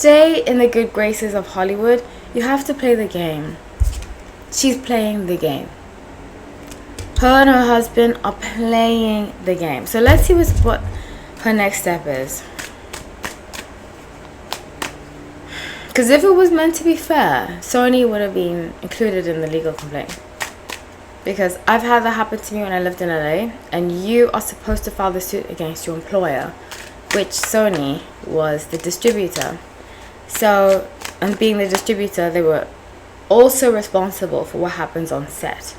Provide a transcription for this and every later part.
stay in the good graces of Hollywood, you have to play the game. She's playing the game. Her and her husband are playing the game. So let's see what her next step is. Because if it was meant to be fair, Sony would have been included in the legal complaint. Because I've had that happen to me when I lived in LA, and you are supposed to file the suit against your employer, which Sony was the distributor. So, and being the distributor, they were also responsible for what happens on set.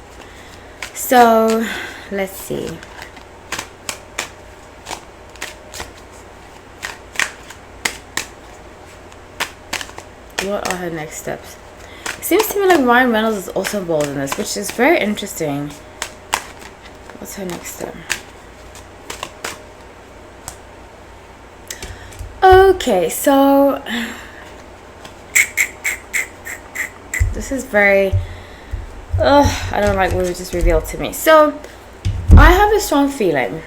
So, let's see. What are her next steps? It seems to me like Ryan Reynolds is also involved in this, which is very interesting. What's her next step? Okay, so this is very I don't like what was just revealed to me. So I have a strong feeling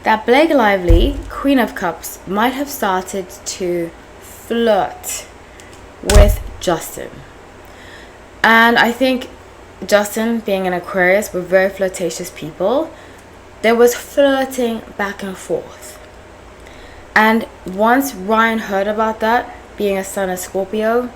that Blake Lively, Queen of Cups, might have started to flirt with Justin. And I think Justin, being an Aquarius, were very flirtatious people. There was flirting back and forth. And once Ryan heard about that, being a son of Scorpio,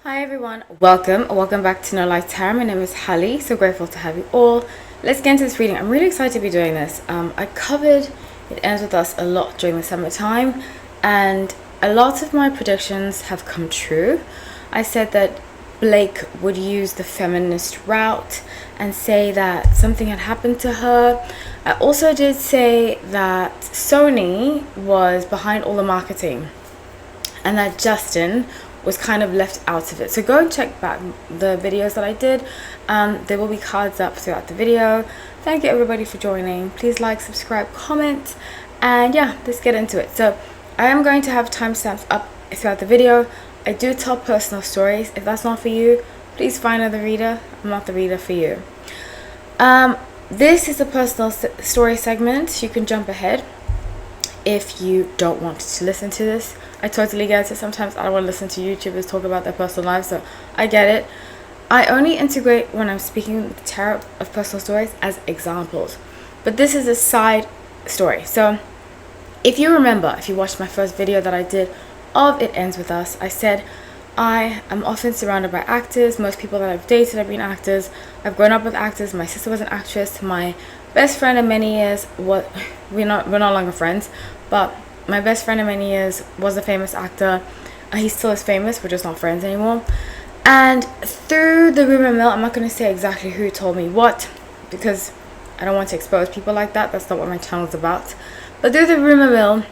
hi everyone, welcome back to No Light Tarot. My name is Hallie, so grateful to have you all. Let's get into this reading. I'm really excited to be doing this. I covered It Ends With Us a lot during the summertime, and a lot of my predictions have come true. I said that Blake would use the feminist route and say that something had happened to her. I also did say that Sony was behind all the marketing and that Justin was kind of left out of it. So go and check back the videos that I did. There will be cards up throughout the video. Thank you everybody for joining. Please like, subscribe, comment, and yeah, let's get into it. So I am going to have timestamps up throughout the video. I do tell personal stories. If that's not for you, please find another reader. I'm not the reader for you. This is a personal story segment. You can jump ahead if you don't want to listen to this. I totally get it. Sometimes I don't want to listen to YouTubers talk about their personal lives, so I get it. I only integrate when I'm speaking with tarot of personal stories as examples, but this is a side story. So if you remember, if you watched my first video that I did of It Ends With Us, I said I am often surrounded by actors. Most people that I've dated have been actors. I've grown up with actors. My sister was an actress. My best friend in many years, we're no longer friends, but my best friend in many years was a famous actor. He still is famous, we're just not friends anymore. And through the rumor mill, I'm not going to say exactly who told me what, because I don't want to expose people like that. That's not what my channel is about. But through the rumor mill,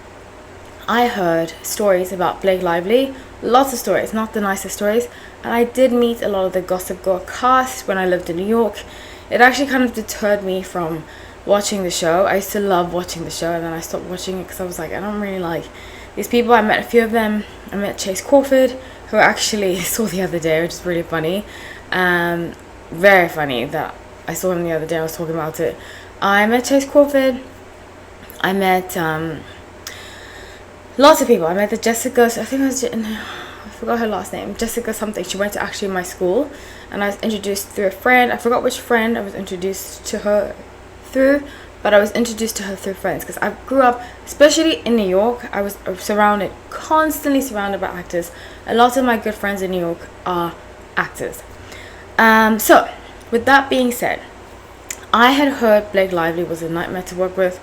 I heard stories about Blake Lively. Lots of stories, not the nicest stories. And I did meet a lot of the Gossip Girl cast when I lived in New York. It actually kind of deterred me from watching the show. I used to love watching the show, and then I stopped watching it because I was like, I don't really like these people. I met a few of them. I met Chase Crawford, who I actually saw the other day, which is really funny. Very funny that I saw him the other day. I was talking about it. I met Chase Crawford. I met lots of people. I met the Jessica, I think it was, I forgot her last name, Jessica something. She went to actually my school, and I was introduced through a friend. I forgot which friend I was introduced to her through, but I was introduced to her through friends, because I grew up, especially in New York, I was constantly surrounded by actors. A lot of my good friends in New York are actors. So with that being said, I had heard Blake Lively was a nightmare to work with.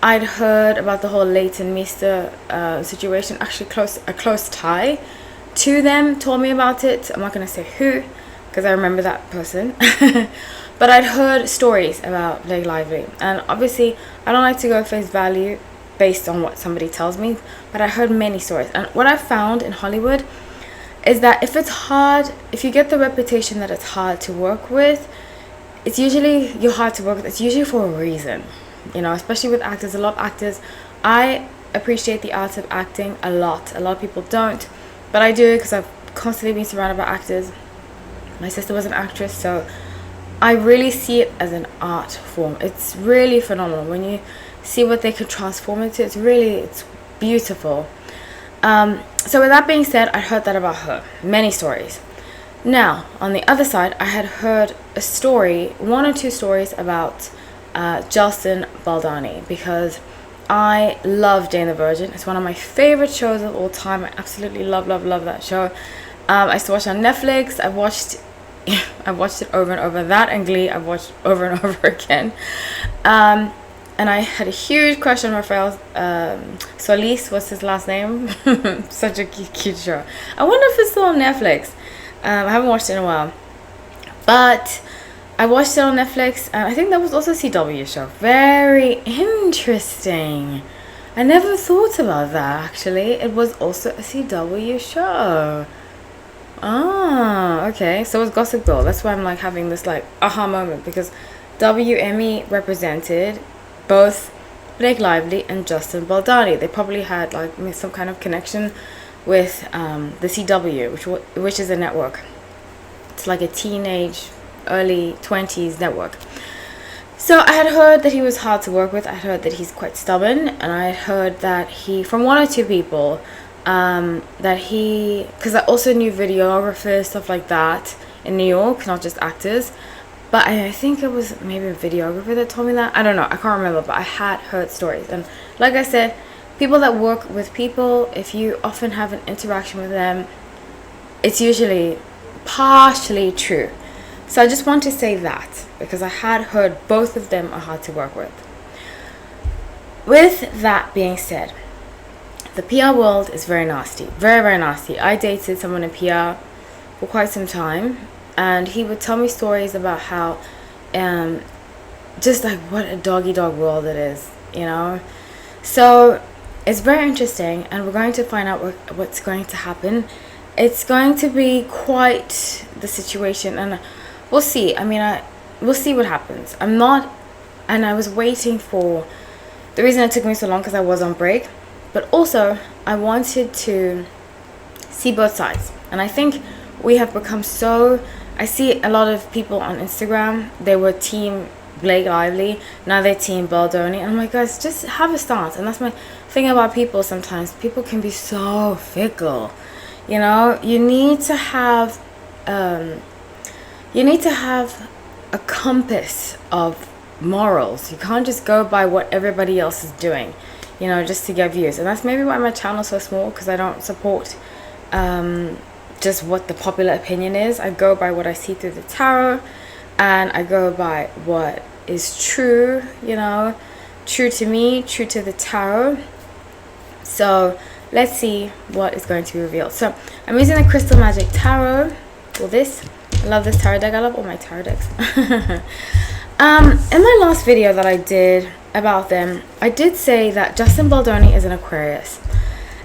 I'd heard about the whole Leighton Meester situation. Actually, a close tie to them told me about it. I'm not going to say who, because I remember that person. But I'd heard stories about Blake Lively, and obviously I don't like to go face value based on what somebody tells me, but I heard many stories. And what I found in Hollywood is that if you get the reputation that it's hard to work with, it's usually you're hard to work with. It's usually for a reason, you know, especially with actors. A lot of actors, I appreciate the art of acting a lot. A lot of people don't, but I do, because I've constantly been surrounded by actors. My sister was an actress, so I really see it as an art form. It's really phenomenal when you see what they could transform into. It's beautiful. So with that being said, I heard that about her, many stories. Now on the other side, I had heard a story, one or two stories about Justin Baldoni, because I love Jane the Virgin. It's one of my favorite shows of all time. I absolutely love that show. I used to watch it on Netflix. I've watched it over and over. That and Glee I've watched over and over again. And I had a huge crush on Raphael Solis was his last name. Such a cute show. I wonder if it's still on Netflix. I haven't watched it in a while, but I watched it on Netflix, and I think that was also a CW show. Very interesting. I never thought about that, actually. It was also a CW show. Ah, okay. So was Gossip Girl. That's why I'm like having this like aha moment, because WME represented both Blake Lively and Justin Baldoni. They probably had like some kind of connection with the CW, which is a network. It's like a teenage, early 20s network. So I had heard that he was hard to work with. I heard that he's quite stubborn, and I heard that he, from one or two people, because I also knew videographers, stuff like that in New York, not just actors. But I think it was maybe a videographer that told me that. I don't know. I can't remember, but I had heard stories. And like I said, people that work with people, if you often have an interaction with them, it's usually partially true. So I just want to say that, because I had heard both of them are hard to work with. With that being said, the PR world is very nasty. Very, very nasty. I dated someone in PR for quite some time, and he would tell me stories about how just like what a dog-eat-dog world it is, you know. So it's very interesting, and we're going to find out what's going to happen. It's going to be quite the situation, and we'll see. I mean, we'll see what happens. I was waiting for, the reason it took me so long because I was on break, but also I wanted to see both sides. And I think we have become so, I see a lot of people on Instagram, they were team Blake Lively, now they're team Baldoni, and I'm like, guys, just have a stance. And that's my thing about people. Sometimes people can be so fickle, you know. You need to have a compass of morals. You can't just go by what everybody else is doing, you know, just to get views. And that's maybe why my channel is so small, because I don't support just what the popular opinion is. I go by what I see through the tarot, and I go by what is true, you know, true to me, true to the tarot. So let's see what is going to be revealed. So I'm using the Crystal Magic Tarot for this. I love this tarot deck. I love all my tarot decks. In my last video that I did about them, I did say that Justin Baldoni is an Aquarius.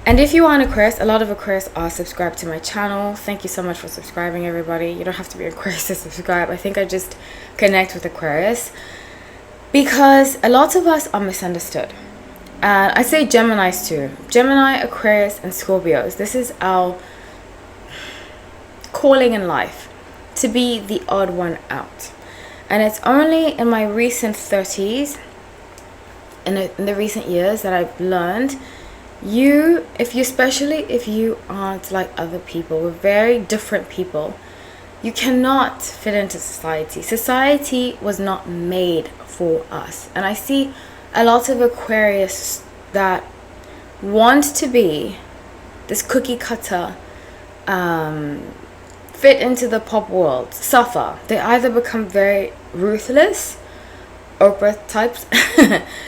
And if you are an Aquarius, a lot of Aquarius are subscribed to my channel. Thank you so much for subscribing, everybody. You don't have to be Aquarius to subscribe. I think I just connect with Aquarius because a lot of us are misunderstood. And I say Geminis too. Gemini, Aquarius, and Scorpios. This is our calling in life, to be the odd one out. And it's only in my recent 30s, in the recent years, that I've learned, especially if you aren't like other people, we're very different people, you cannot fit into society. Society was not made for us. And I see a lot of Aquarius that want to be this cookie cutter, fit into the pop world, suffer. They either become very ruthless, Oprah types,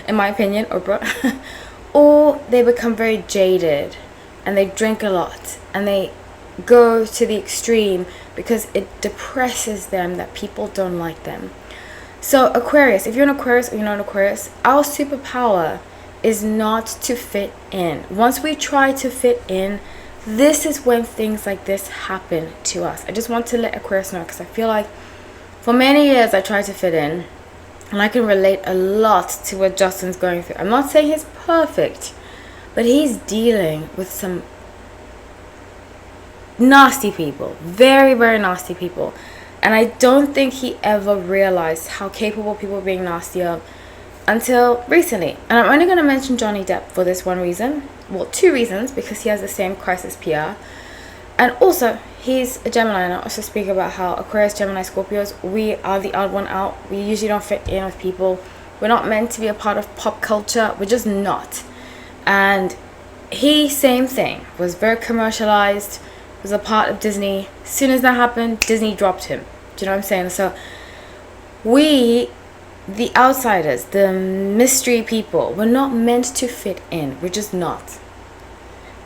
in my opinion, Oprah, or they become very jaded and they drink a lot and they go to the extreme because it depresses them that people don't like them. So Aquarius, if you're an Aquarius or you're not an Aquarius, our superpower is not to fit in. Once we try to fit in, this is when things like this happen to us. I just want to let Aquarius know, because I feel like For many years, I tried to fit in, and I can relate a lot to what Justin's going through. I'm not saying he's perfect, but he's dealing with some nasty people, very, very nasty people. And I don't think he ever realized how capable people being nasty are until recently. And I'm only going to mention Johnny Depp for this one reason. Well, two reasons, because he has the same crisis PR. And also, he's a Gemini, and I also speak about how Aquarius, Gemini, Scorpios, we are the odd one out. We usually don't fit in with people. We're not meant to be a part of pop culture. We're just not. And he, same thing, was very commercialized, was a part of Disney. As soon as that happened, Disney dropped him. Do you know what I'm saying? So we, the outsiders, the mystery people, we're not meant to fit in. We're just not.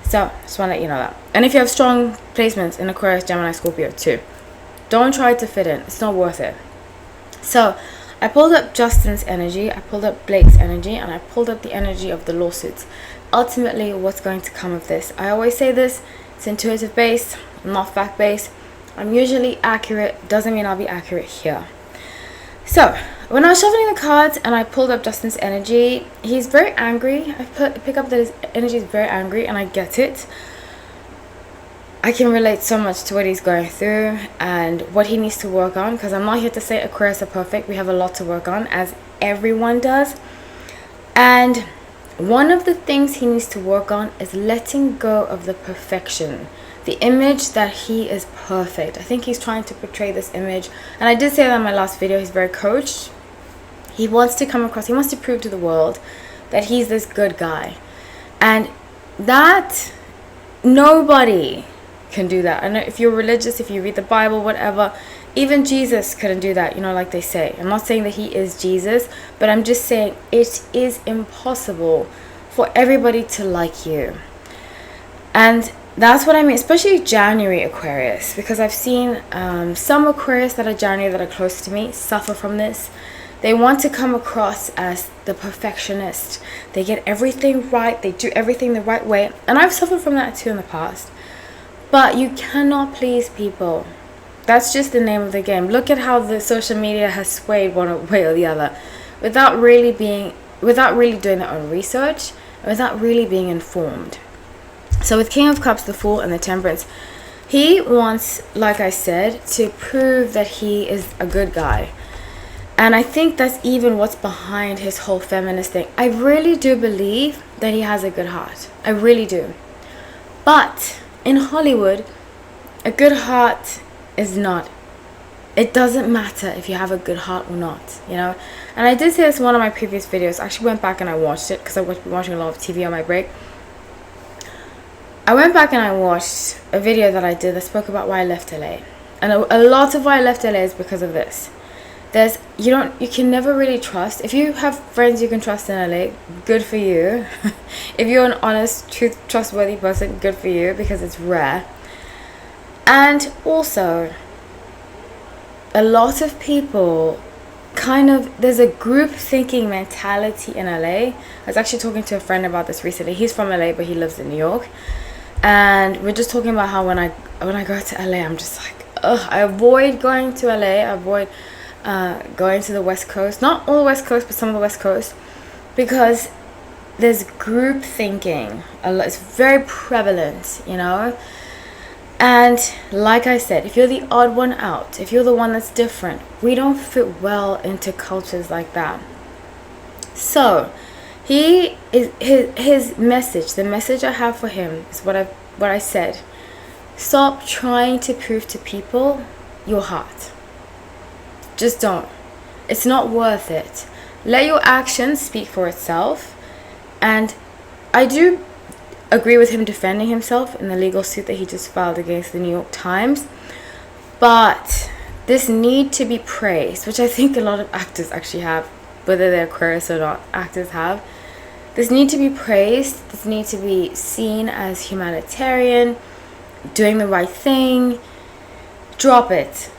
So just want to let you know that. And if you have strong placements in Aquarius, Gemini, Scorpio too, don't try to fit in. It's not worth it. So I pulled up Justin's energy, I pulled up Blake's energy, and I pulled up the energy of the lawsuits. Ultimately, what's going to come of this? I always say this, it's intuitive based, not fact based. I'm usually accurate, doesn't mean I'll be accurate here. So when I was shuffling the cards and I pulled up Justin's energy, he's very angry. I pick up that his energy is very angry, and I get it. I can relate so much to what he's going through and what he needs to work on, because I'm not here to say Aquarius are perfect. We have a lot to work on, as everyone does. And one of the things he needs to work on is letting go of the perfection, the image that he is perfect. I think he's trying to portray this image, and I did say that in my last video. He's very coached. He wants to come across, he wants to prove to the world that he's this good guy, and that nobody can do that. I know if you're religious, if you read the Bible, whatever, even Jesus couldn't do that, you know, like they say. I'm not saying that he is Jesus, but I'm just saying it is impossible for everybody to like you. And that's what I mean, especially January Aquarius, because I've seen some Aquarius that are January that are close to me suffer from this. They want to come across as the perfectionist. They get everything right, they do everything the right way, and I've suffered from that too in the past. But you cannot please people. That's just the name of the game. Look at how the social media has swayed one way or the other, without really doing their own research, and without really being informed. So with King of Cups, the Fool, and the Temperance, he wants, like I said, to prove that he is a good guy. And I think that's even what's behind his whole feminist thing. I really do believe that he has a good heart. I really do. But in Hollywood, a good heart is not. It doesn't matter if you have a good heart or not, you know. And I did say this in one of my previous videos. I actually went back and I watched it because I was watching a lot of TV on my break. I went back and I watched a video that I did that spoke about why I left LA. And a lot of why I left LA is because of this. You can never really trust. If you have friends you can trust in LA, good for you. If you're an honest, trustworthy person, good for you, because it's rare. And also, a lot of people there's a group thinking mentality in LA. I was actually talking to a friend about this recently. He's from LA, but he lives in New York. And we're just talking about how when I go to LA, I'm just like, ugh, I avoid going to LA. I avoid going to the West Coast. Not all the West Coast, but some of the West Coast. Because there's group thinking. It's very prevalent, you know. And like I said, if you're the odd one out, if you're the one that's different, we don't fit well into cultures like that. So his message, the message I have for him is what I said. Stop trying to prove to people your heart. Just don't. It's not worth it. Let your actions speak for itself. And I do agree with him defending himself in the legal suit that he just filed against the New York Times. But this need to be praised, which I think a lot of actors actually have, whether they're Aquarius or not, actors have. This need to be praised. This need to be seen as humanitarian, doing the right thing. Drop it.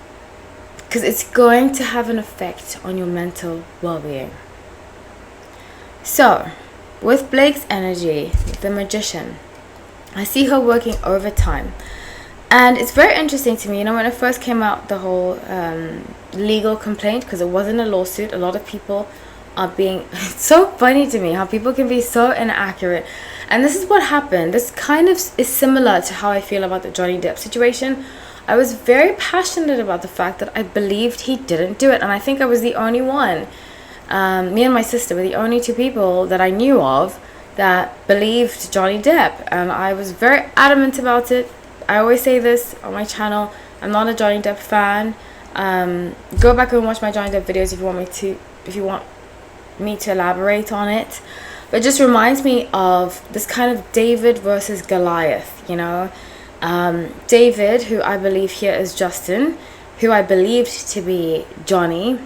Because it's going to have an effect on your mental well-being. So, with Blake's energy, the Magician, I see her working overtime. And it's very interesting to me. You know, when it first came out, the whole legal complaint, because it wasn't a lawsuit. A lot of people are being, it's so funny to me how people can be so inaccurate. And this is what happened. This kind of is similar to how I feel about the Johnny Depp situation. I was very passionate about the fact that I believed he didn't do it, and I think I was the only one. Me and my sister were the only two people that I knew of that believed Johnny Depp, and I was very adamant about it. I always say this on my channel, I'm not a Johnny Depp fan. Go back and watch my Johnny Depp videos if you want me to elaborate on it. But it just reminds me of this kind of David versus Goliath, you know. David, who I believe here is Justin, who I believed to be Johnny.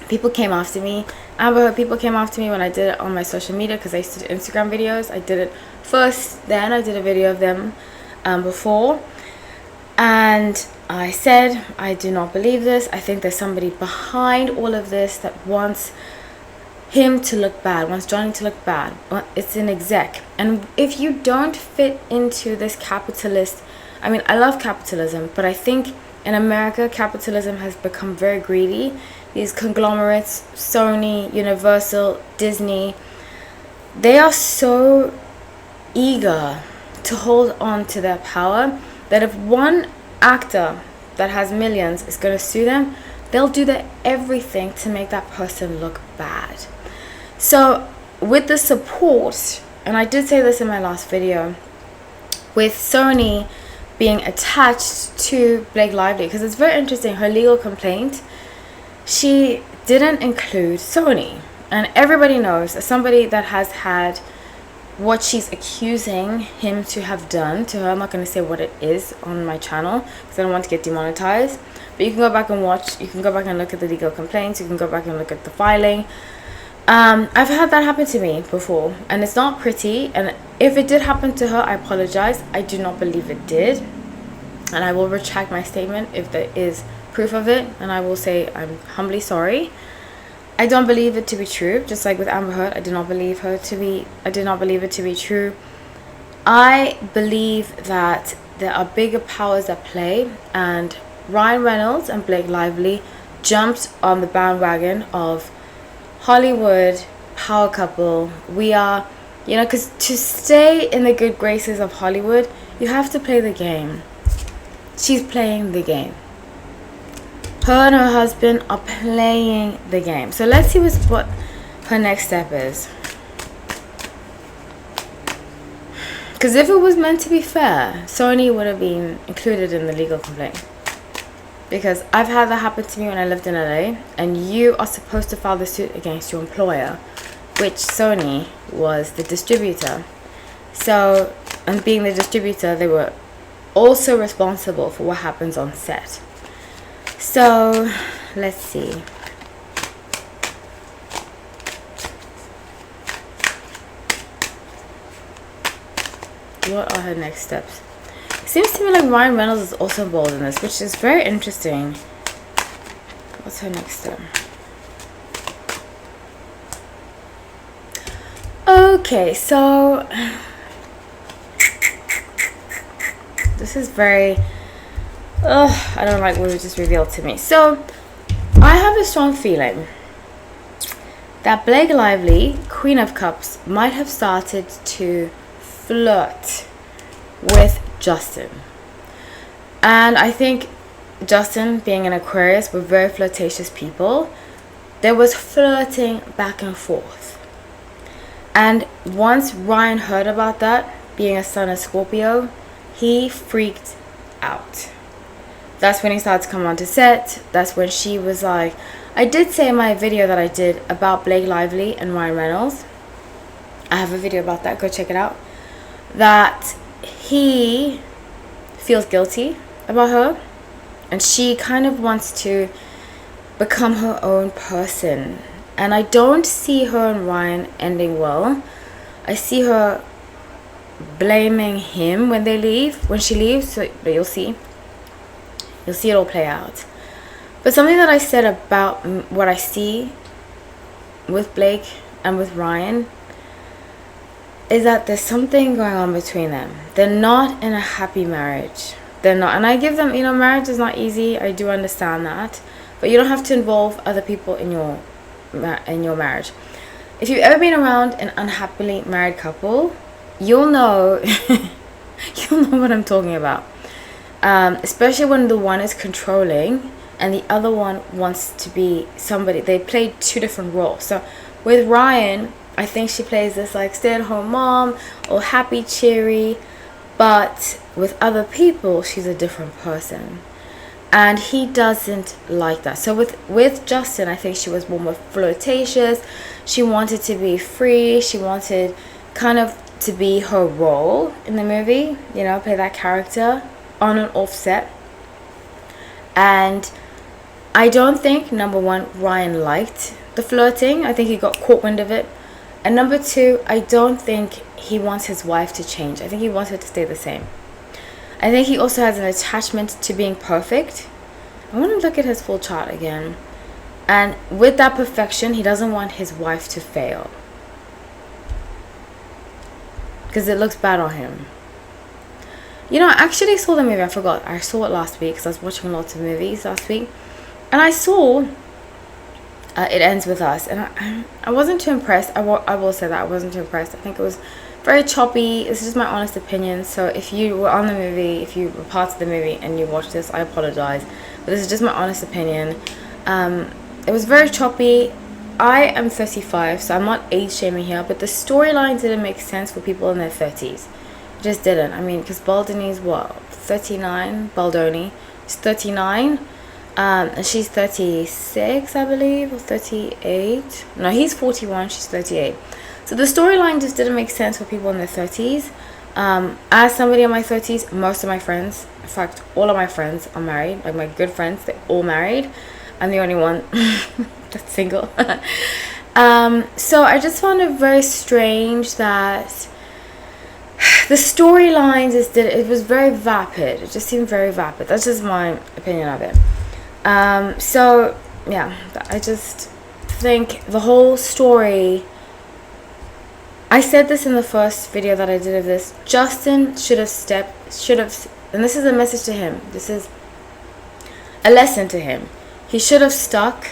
People came after me. Amber Heard people came after me when I did it on my social media, because I used to do Instagram videos. I did it first, then I did a video of them before. And I said, I do not believe this. I think there's somebody behind all of this that wants him to look bad, wants Johnny to look bad. It's an exec. And if you don't fit into this capitalist, I mean, I love capitalism, but I think in America, capitalism has become very greedy. These conglomerates, Sony, Universal, Disney, they are so eager to hold on to their power that if one actor that has millions is going to sue them, they'll do everything to make that person look bad. So with the support, and I did say this in my last video, with Sony being attached to Blake Lively, because it's very interesting, her legal complaint, she didn't include Sony. And everybody knows, as somebody that has had what she's accusing him to have done to her, I'm not going to say what it is on my channel because I don't want to get demonetized, but you can go back and watch, you can go back and look at the legal complaints, you can go back and look at the filing. I've had that happen to me before, and it's not pretty, and if it did happen to her, I apologize. I do not believe it did, and I will retract my statement if there is proof of it, and I will say I'm humbly sorry. I don't believe it to be true, just like with Amber Heard. I did not believe it to be true. I believe that there are bigger powers at play, and Ryan Reynolds and Blake Lively jumped on the bandwagon of Hollywood power couple. We are, you know, because to stay in the good graces of Hollywood, you have to play the game. She's playing the game. Her and her husband are playing the game. So let's see what her next step is. Because if it was meant to be fair, Sony would have been included in the legal complaint. Because I've had that happen to me when I lived in LA, and you are supposed to file the suit against your employer, which Sony was the distributor. So, and being the distributor, they were also responsible for what happens on set. So, let's see. What are her next steps? Seems to me like Ryan Reynolds is also involved in this, which is very interesting. What's her next step? Okay, so this is very I don't like what was just revealed to me. So I have a strong feeling that Blake Lively, Queen of Cups, might have started to flirt with Justin. And I think Justin, being an Aquarius, were very flirtatious people. There was flirting back and forth. And once Ryan heard about that, being a son of Scorpio, he freaked out. That's when he started to come onto set. That's when she was like, I did say in my video that I did about Blake Lively and Ryan Reynolds, I have a video about that, go check it out, that he feels guilty about her, and she kind of wants to become her own person. And I don't see her and Ryan ending well. I see her blaming him when she leaves, but you'll see it all play out. But something that I said about what I see with Blake and with Ryan is that there's something going on between them. They're not in a happy marriage. They're not. And I give them, marriage is not easy. I do understand that. but you don't have to involve other people in your marriage. If you've ever been around an unhappily married couple, you'll know you'll know what I'm talking about. Especially when the one is controlling and the other one wants to be somebody. They play two different roles. So with Ryan, I think she plays this like stay-at-home mom or happy, cheery, but with other people, she's a different person. And he doesn't like that. So with Justin, I think she was more flirtatious. She wanted to be free. She wanted kind of to be her role in the movie, you know, play that character on and off set. And I don't think, number one, Ryan liked the flirting. I think he got caught wind of it. And number two, I don't think he wants his wife to change. I think he wants her to stay the same. I think he also has an attachment to being perfect. I want to look at his full chart again. And with that perfection, he doesn't want his wife to fail, because it looks bad on him. You know, I actually saw the movie. I forgot. I saw it last week because I was watching lots of movies last week. And I saw It Ends With Us. And I wasn't too impressed. I will say that I wasn't too impressed. I think it was very choppy. This is just my honest opinion. So if you were on the movie, if you were part of the movie and you watched this, I apologize. But this is just my honest opinion. It was very choppy. I am 35, so I'm not age shaming here, but the storyline didn't make sense for people in their 30s. It just didn't. I mean, because Baldini's what, 39? Baldoni is 39, and she's 36, I believe, or 38. No, he's 41, she's 38. So the storyline just didn't make sense for people in their 30s. As somebody in my 30s, most of my friends, in fact, all of my friends are married. Like my good friends, they're all married. I'm the only one that's single. So I just found it very strange that the storylines it was very vapid. It just seemed very vapid. That's just my opinion of it. So yeah, I just think the whole story. I said this in the first video that I did of this. Justin should have, and this is a message to him. This is a lesson to him. He should have stuck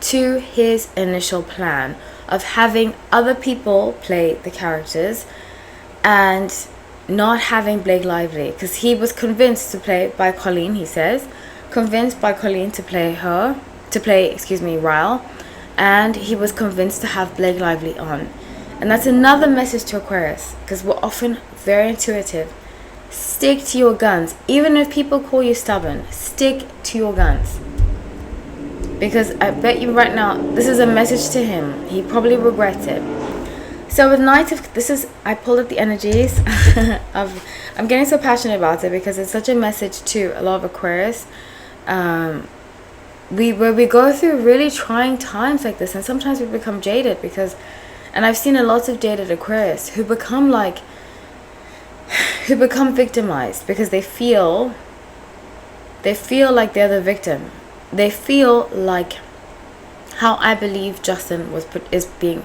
to his initial plan of having other people play the characters and not having Blake Lively, because he was convinced to play by Colleen, he says, convinced by Colleen to play Ryle, and he was convinced to have Blake Lively on. And that's another message to Aquarius, because we're often very intuitive. Stick to your guns. Even if people call you stubborn, stick to your guns. Because I bet you right now, this is a message to him. He probably regrets it. So with Knight of, I pulled up the energies of, I'm getting so passionate about it because it's such a message to a lot of Aquarius. We go through really trying times like this, and sometimes we become jaded because, and I've seen a lot of jaded Aquarius who become victimized because they feel like they're the victim. They feel like how I believe Justin is being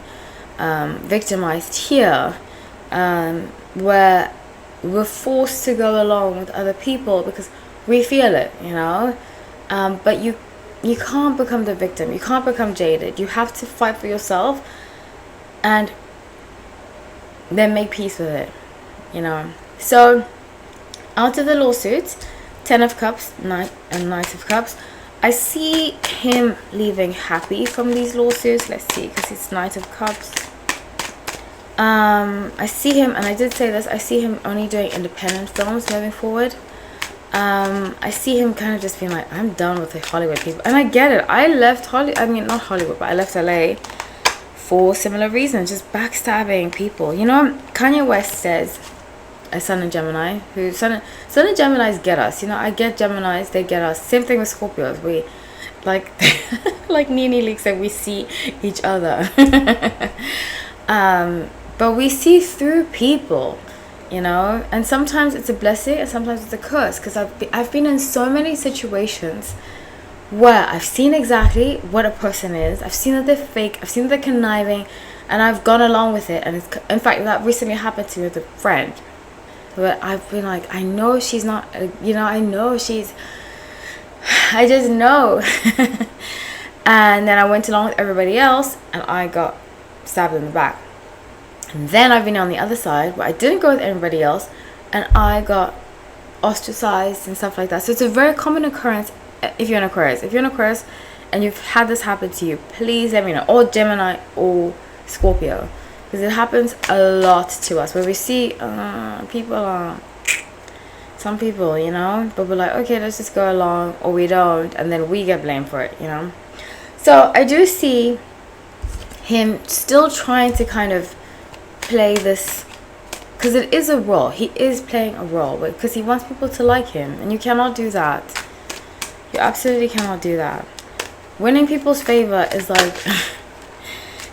victimized here, where we're forced to go along with other people because we feel it, you know. But you can't become the victim. You can't become jaded. You have to fight for yourself and then make peace with it, you know. So out of the lawsuits, 10 of Cups, Knight of Cups, I see him leaving happy from these lawsuits. Let's see, because it's Knight of Cups. I see him, and I did say this, I see him only doing independent films moving forward. I see him kind of just being like, I'm done with the Hollywood people. And I get it. I left not Hollywood, but I left LA for similar reasons, just backstabbing people. You know, Kanye West says, a Sun and Gemini, Sun and Geminis get us. You know, I get Geminis, they get us. Same thing with Scorpios. We, like, like Nene Leak said, we see each other. But we see through people, you know, and sometimes it's a blessing and sometimes it's a curse, because I've been in so many situations where I've seen exactly what a person is. I've seen that they're fake, I've seen that they're conniving, and I've gone along with it. And in fact, that recently happened to me with a friend, but I've been like, I know she's not, you know, I know she's I just know. And then I went along with everybody else and I got stabbed in the back. And then I've been on the other side where I didn't go with everybody else and I got ostracized and stuff like that. So it's a very common occurrence if you're an Aquarius. If you're an Aquarius and you've had this happen to you, please let me know. Or Gemini or Scorpio. Because it happens a lot to us where we see people some people, you know, but we're like, okay, let's just go along, or we don't, and then we get blamed for it, you know. So I do see him still trying to kind of play this, because it is a role. He is playing a role, because he wants people to like him, and you cannot do that. You absolutely cannot do that. Winning people's favor is like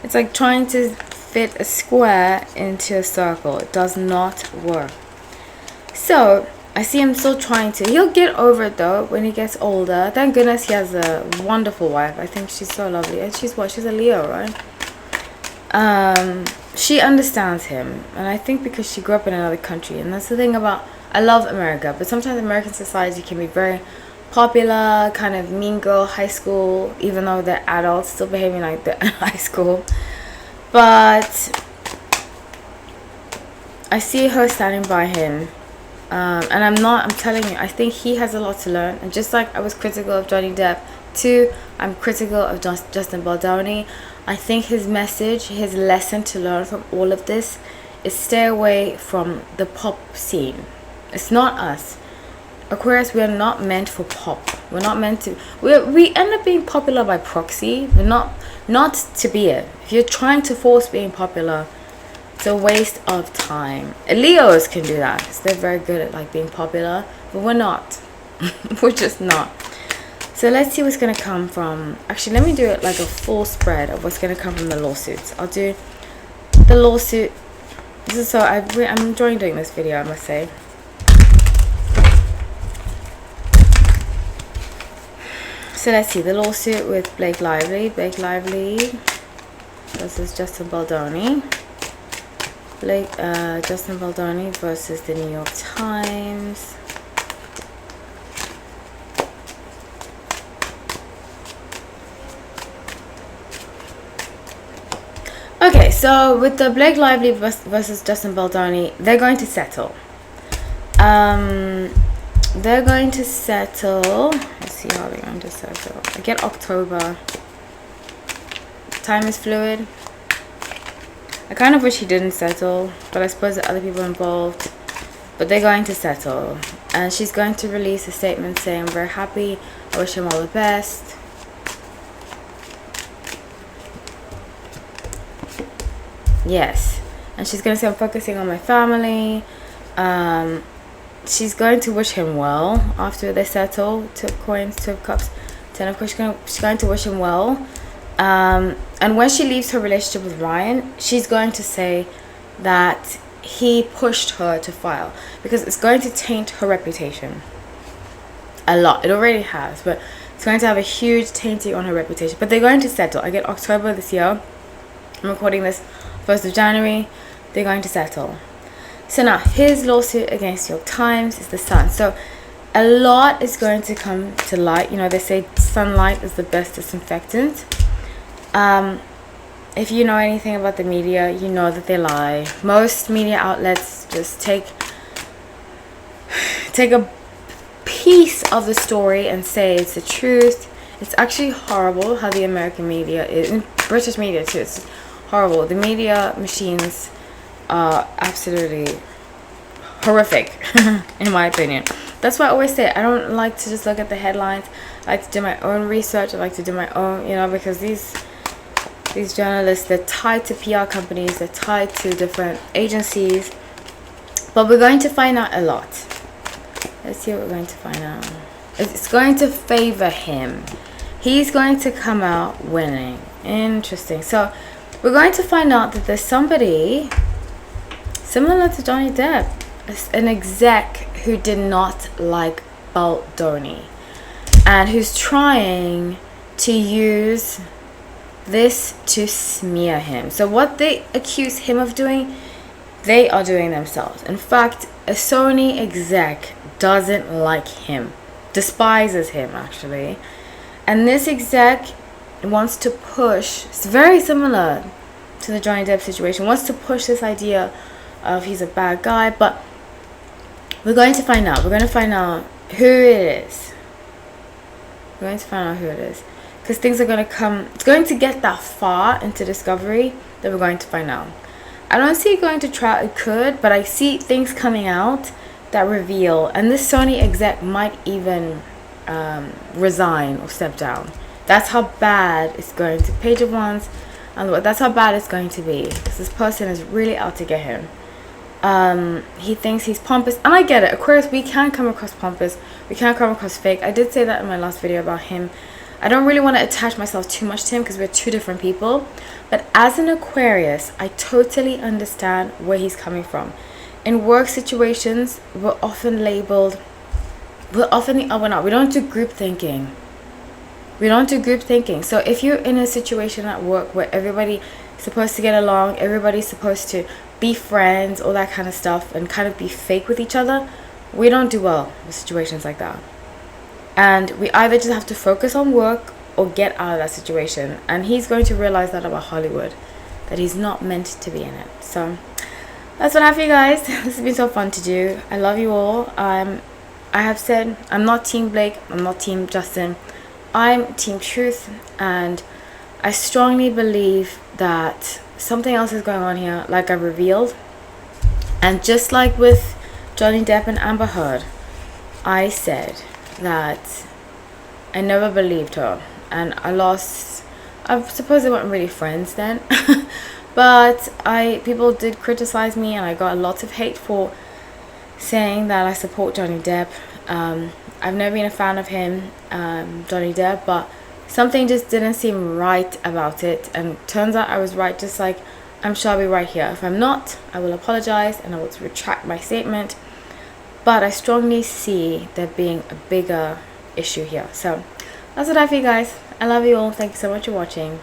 it's like trying to fit a square into a circle. It does not work. So I see him still trying to. He'll get over it though when he gets older. Thank goodness he has a wonderful wife. I think she's so lovely. And she's what? She's a Leo, right? She understands him. And I think because she grew up in another country. And that's the thing about, I love America. But sometimes American society can be very popular, kind of mean girl, high school. Even though they're adults, still behaving like they're in high school. But I see her standing by him. And I'm telling you, I think he has a lot to learn. And just like I was critical of Johnny Depp too, I'm critical of Justin Baldoni. I think his message, his lesson to learn from all of this is stay away from the pop scene. It's not us. Aquarius, we are not meant for pop. We're not meant to. We end up being popular by proxy. We're not to be it. If you're trying to force being popular, it's a waste of time. Leos can do that because they're very good at like being popular, but we're not. We're just not. So let's see what's gonna come from. Actually, let me do it like a full spread of what's gonna come from the lawsuits. I'll do the lawsuit. This is so I'm enjoying doing this video, I must say. So let's see the lawsuit with Blake Lively versus Justin Baldoni. Justin Baldoni versus the New York Times. Okay, so with the Blake Lively versus Justin Baldoni, they're going to settle. They're going to settle. Let's see how they're going to settle. I get October. Time is fluid. I kind of wish he didn't settle, but I suppose there are other people involved. But they're going to settle. And she's going to release a statement saying, I'm very happy. I wish him all the best. Yes. And she's going to say, I'm focusing on my family. She's going to wish him well after they settle. 2 of coins, 2 of cups, 10 of course. She's going to wish him well. And when she leaves her relationship with Ryan, she's going to say that he pushed her to file, because it's going to taint her reputation a lot. It already has, but it's going to have a huge tainting on her reputation. But they're going to settle. I get October this year. I'm recording this 1st of January. They're going to settle. So now his lawsuit against New York Times is the Sun. So a lot is going to come to light. You know, they say sunlight is the best disinfectant. If you know anything about the media, you know that they lie. Most media outlets just take a piece of the story and say it's the truth. It's actually horrible how the American media is, and British media too. It's horrible. The media machines are absolutely horrific, in my opinion. That's why I always say I don't like to just look at the headlines. I like to do my own research. I like to do my own, you know, because these journalists, they're tied to PR companies, they're tied to different agencies. But we're going to find out a lot. Let's see what we're going to find out. It's going to favor him. He's going to come out winning. Interesting. So we're going to find out that there's somebody similar to Johnny Depp, an exec who did not like Baldoni and who's trying to use this to smear him. So what they accuse him of doing, they are doing themselves. In fact, a Sony exec doesn't like him. despises him actually. And this exec wants to push, it's very similar to the Johnny Depp situation, wants to push this idea of he's a bad guy. But we're going to find out. We're going to find out who it is. We're going to find out who it is. Because things are going to come, it's going to get that far into discovery that we're going to find out. I don't see it going to trial. It could, but I see things coming out that reveal. And this Sony exec might even resign or step down. That's how bad it's going to. Page of Wands. And that's how bad it's going to be. Because this person is really out to get him. He thinks he's pompous, and I get it. Aquarius, we can come across pompous, we can come across fake. I did say that in my last video about him. I don't really want to attach myself too much to him because we're two different people. But as an Aquarius, I totally understand where he's coming from. In work situations, we're often labeled, we're often the up and up. We don't do group thinking. We don't do group thinking. So if you're in a situation at work where everybody's supposed to get along, everybody's supposed to be friends, all that kind of stuff, and kind of be fake with each other, we don't do well with situations like that. And we either just have to focus on work or get out of that situation. And he's going to realize that about Hollywood, that he's not meant to be in it. So that's what I have for you guys. This has been so fun to do. I love you all. I have said I'm not Team Blake, I'm not Team Justin, I'm Team Truth. And I strongly believe that something else is going on here, like I revealed. And just like with Johnny Depp and Amber Heard, I said that I never believed her, and I suppose they weren't really friends then. But people did criticize me, and I got lots of hate for saying that I support Johnny Depp. I've never been a fan of him, Johnny Depp, but something just didn't seem right about it, and turns out I was right, just like I'm sure I'll be right here. If I'm not, I will apologize and I will retract my statement. But I strongly see there being a bigger issue here. So that's what I have for you guys. I love you all. Thank you so much for watching.